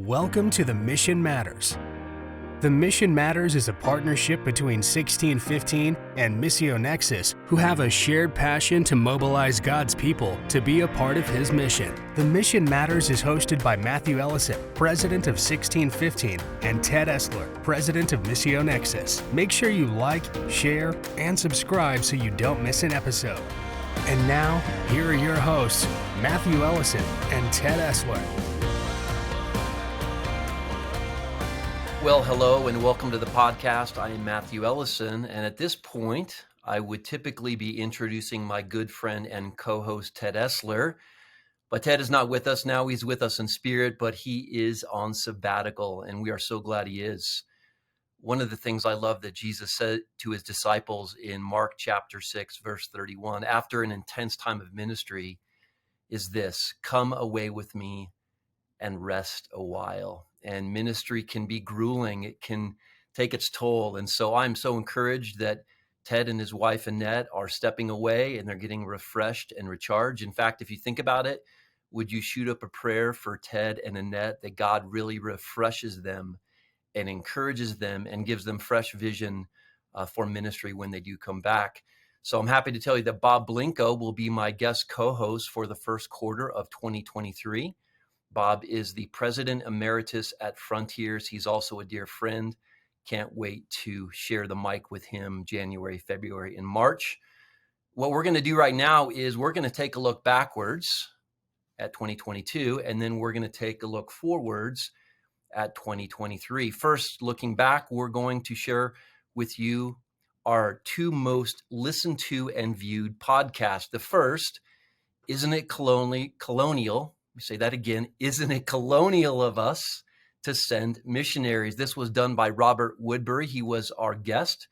Welcome to the Mission Matters. The Mission Matters is a partnership between 1615 and Missio Nexus, who have a shared passion to mobilize God's people to be a part of His mission. The Mission Matters is hosted by Matthew Ellison, president of 1615, and Ted Essler, president of Missio Nexus. Make sure you like, share, and subscribe so you don't miss an episode. And now, here are your hosts, Matthew Ellison and Ted Essler. Well, hello and welcome to the podcast. I am Matthew Ellison, and at this point, I would typically be introducing my good friend and co-host Ted Essler, but Ted is not with us now. He's with us in spirit, but he is on sabbatical, and we are so glad he is. One of the things I love that Jesus said to his disciples in Mark chapter 6, verse 31, after an intense time of ministry, is this: come away with me and rest a while. And ministry can be grueling. It can take its toll. And so I'm so encouraged that Ted and his wife, Annette, are stepping away and they're getting refreshed and recharged. In fact, if you think about it, would you shoot up a prayer for Ted and Annette that God really refreshes them and encourages them and gives them fresh vision for ministry when they do come back? So I'm happy to tell you that Bob Blinko will be my guest co-host for the first quarter of 2023. Bob is the president emeritus at Frontiers. He's also a dear friend. Can't wait to share the mic with him January, February, and March. What we're going to do right now is we're going to take a look backwards at 2022, and then we're going to take a look forwards at 2023. First, looking back, we're going to share with you our two most listened to and viewed podcasts. The first, Isn't It Colonial? Let me say that again. Isn't it colonial of us to send missionaries? This was done by Robert Woodbury. He was our guest.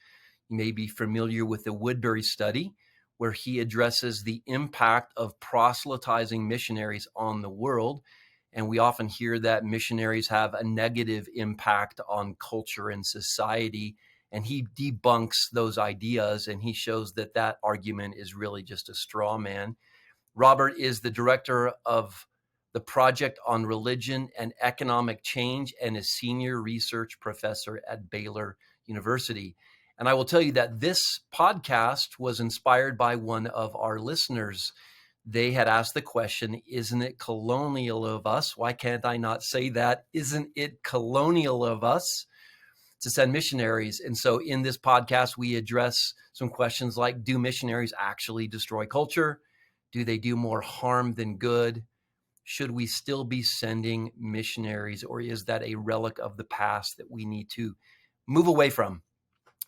You may be familiar with the Woodbury study, where he addresses the impact of proselytizing missionaries on the world. And we often hear that missionaries have a negative impact on culture and society. And he debunks those ideas, and he shows that that argument is really just a straw man. Robert is the director of the Project on Religion and Economic Change and a senior research professor at Baylor University. And I will tell you that this podcast was inspired by one of our listeners. They had asked the question, isn't it colonial of us? Why can't I not say that? Isn't it colonial of us to send missionaries? And so in this podcast, we address some questions like, do missionaries actually destroy culture? Do they do more harm than good? Should we still be sending missionaries, or is that a relic of the past that we need to move away from?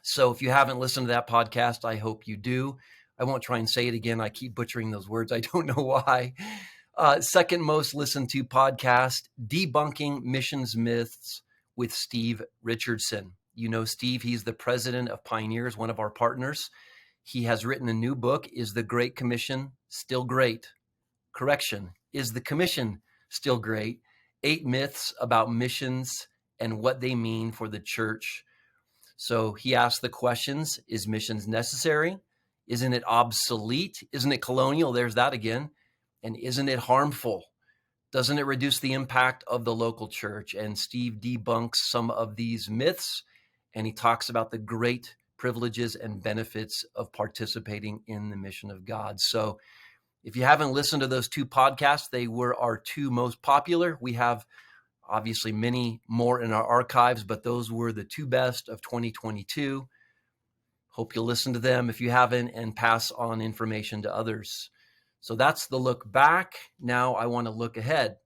So if you haven't listened to that podcast, I hope you do. I won't try and say it again. I keep butchering those words. I don't know why. Second most listened to podcast, Debunking Missions Myths with Steve Richardson. You know Steve, he's the president of Pioneers, one of our partners. He has written a new book, Is the Great Commission Still Great? Correction. Is the commission still great? 8 myths about missions and what they mean for the church. So he asked the questions, is missions necessary? Isn't it obsolete? Isn't it colonial? There's that again. And isn't it harmful? Doesn't it reduce the impact of the local church? And Steve debunks some of these myths, and he talks about the great privileges and benefits of participating in the mission of God. So if you haven't listened to those two podcasts, they were our two most popular. We have obviously many more in our archives, but those were the two best of 2022. Hope you'll listen to them if you haven't and pass on information to others. So that's the look back. Now I want to look ahead.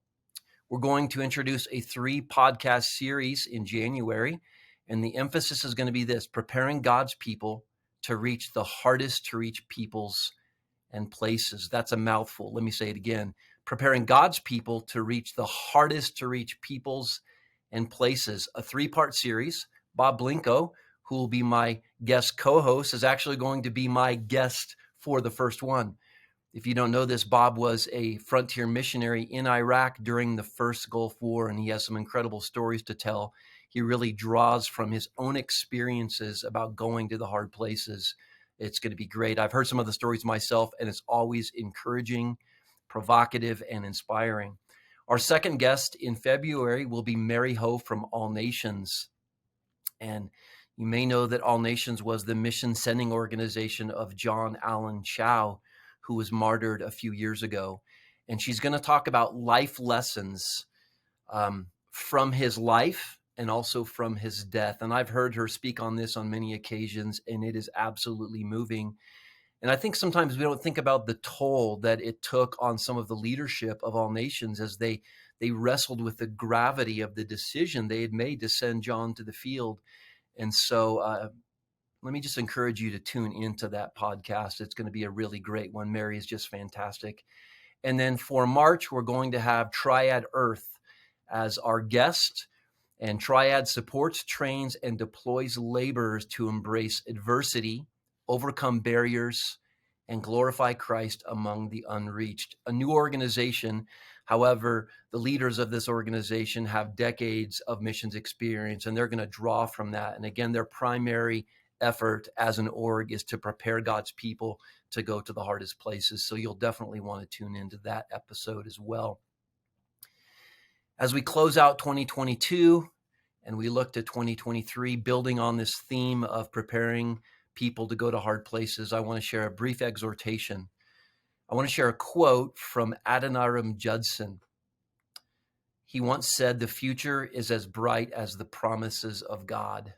We're going to introduce a 3-podcast series in January, and the emphasis is going to be this: preparing God's people to reach the hardest to reach peoples and places. That's a mouthful. Let me say it again. Preparing God's people to reach the hardest to reach peoples and places. A 3-part series. Bob Blinko, who will be my guest co-host, is actually going to be my guest for the first one. If you don't know this, Bob was a frontier missionary in Iraq during the first Gulf War, and he has some incredible stories to tell. He really draws from his own experiences about going to the hard places. It's going to be great. I've heard some of the stories myself, and it's always encouraging, provocative, and inspiring. Our second guest in February will be Mary Ho from All Nations. And you may know that All Nations was the mission sending organization of John Allen Chau, who was martyred a few years ago. And she's going to talk about life lessons from his life and also from his death. And I've heard her speak on this on many occasions, and it is absolutely moving. And I think sometimes we don't think about the toll that it took on some of the leadership of All Nations as they wrestled with the gravity of the decision they had made to send John to the field. And so let me just encourage you to tune into that podcast. It's going to be a really great one. Mary is just fantastic. And then for March, we're going to have Triad Earth as our guest. And Triad supports, trains, and deploys laborers to embrace adversity, overcome barriers, and glorify Christ among the unreached. A new organization. However, the leaders of this organization have decades of missions experience, and they're going to draw from that. And again, their primary effort as an org is to prepare God's people to go to the hardest places. So you'll definitely want to tune into that episode as well. As we close out 2022 and we look to 2023, building on this theme of preparing people to go to hard places, I want to share a brief exhortation. I want to share a quote from Adoniram Judson. He once said, "The future is as bright as the promises of God."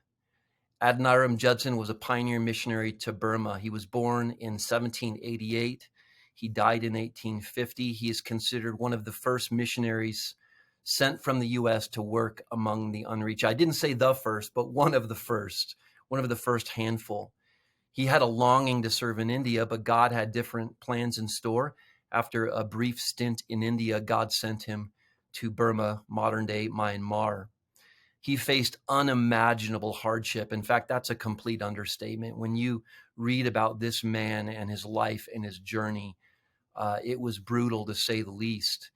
Adoniram Judson was a pioneer missionary to Burma. He was born in 1788. He died in 1850. He is considered one of the first missionaries sent from the U.S. to work among the unreached. I didn't say the first, but one of the first handful. He had a longing to serve in India, but God had different plans in store. After a brief stint in India, God sent him to Burma, modern-day Myanmar. He faced unimaginable hardship. In fact, that's a complete understatement. When you read about this man and his life and his journey, it was brutal to say the least.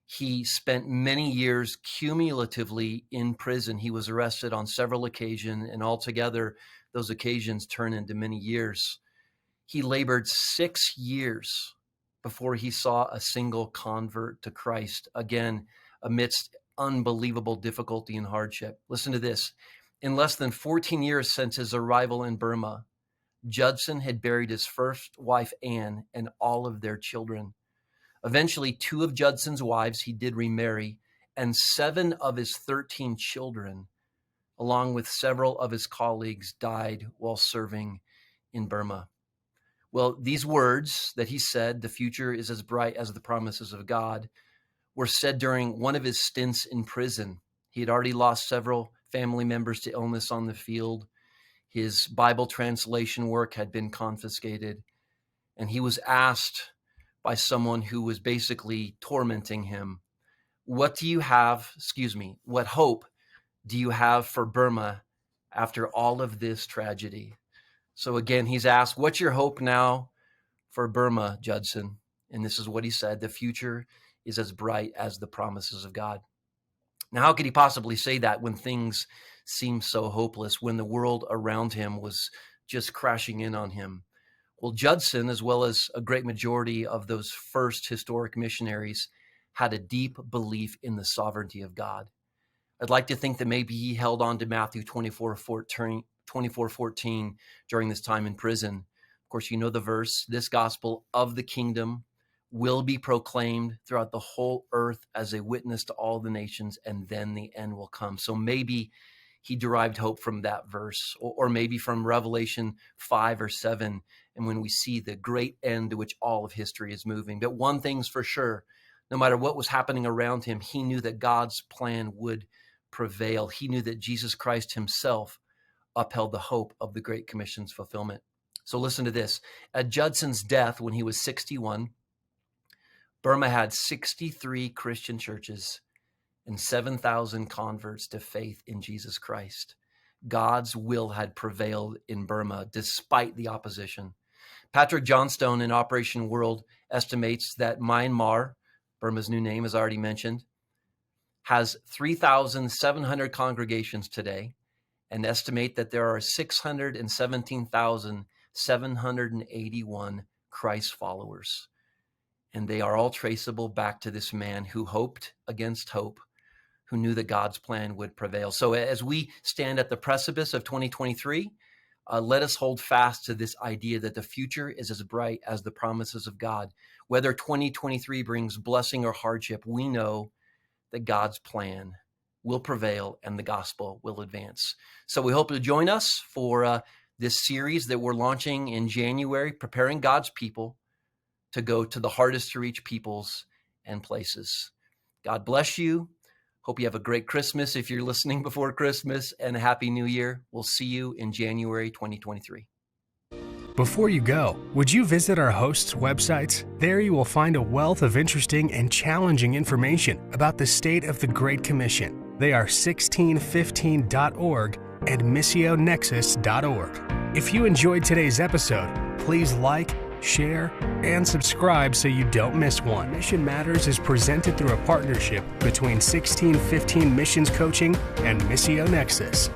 He spent many years cumulatively in prison. He was arrested on several occasions, and altogether, those occasions turn into many years. He labored 6 years before he saw a single convert to Christ, again, amidst unbelievable difficulty and hardship. Listen to this. In less than 14 years since his arrival in Burma, Judson had buried his first wife, Anne, and all of their children. Eventually, 2 of Judson's wives he did remarry, and 7 of his 13 children, along with several of his colleagues, died while serving in Burma. Well, these words that he said, "The future is as bright as the promises of God," were said during one of his stints in prison. He had already lost several family members to illness on the field. His Bible translation work had been confiscated, and he was asked by someone who was basically tormenting him, what hope do you have for Burma after all of this tragedy? So again, he's asked, what's your hope now for Burma, Judson? And this is what he said: "The future is as bright as the promises of God." Now, how could he possibly say that when things seemed so hopeless, when the world around him was just crashing in on him? Well, Judson, as well as a great majority of those first historic missionaries, had a deep belief in the sovereignty of God. I'd like to think that maybe he held on to Matthew 24:14 during this time in prison. Of course, you know the verse, "This gospel of the kingdom will be proclaimed throughout the whole earth as a witness to all the nations, and then the end will come." So maybe he derived hope from that verse, or maybe from Revelation 5 or 7, and when we see the great end to which all of history is moving. But one thing's for sure, no matter what was happening around him, he knew that God's plan would prevail. He knew that Jesus Christ himself upheld the hope of the Great Commission's fulfillment. So listen to this. At Judson's death, when he was 61, Burma had 63 Christian churches and 7,000 converts to faith in Jesus Christ. God's will had prevailed in Burma despite the opposition. Patrick Johnstone in Operation World estimates that Myanmar, Burma's new name, as already mentioned, has 3,700 congregations today, and estimate that there are 617,781 Christ followers. And they are all traceable back to this man who hoped against hope, who knew that God's plan would prevail. So as we stand at the precipice of 2023, let us hold fast to this idea that the future is as bright as the promises of God. Whether 2023 brings blessing or hardship, we know that God's plan will prevail and the gospel will advance. So we hope you'll join us for this series that we're launching in January, preparing God's people to go to the hardest to reach peoples and places. God bless you. Hope you have a great Christmas if you're listening before Christmas, and a Happy New Year. We'll see you in January 2023. Before you go, would you visit our hosts' websites? There you will find a wealth of interesting and challenging information about the state of the Great Commission. They are 1615.org and missionexus.org. If you enjoyed today's episode, please like, share, and subscribe so you don't miss one. Mission Matters is presented through a partnership between 1615 Missions Coaching and Missio Nexus.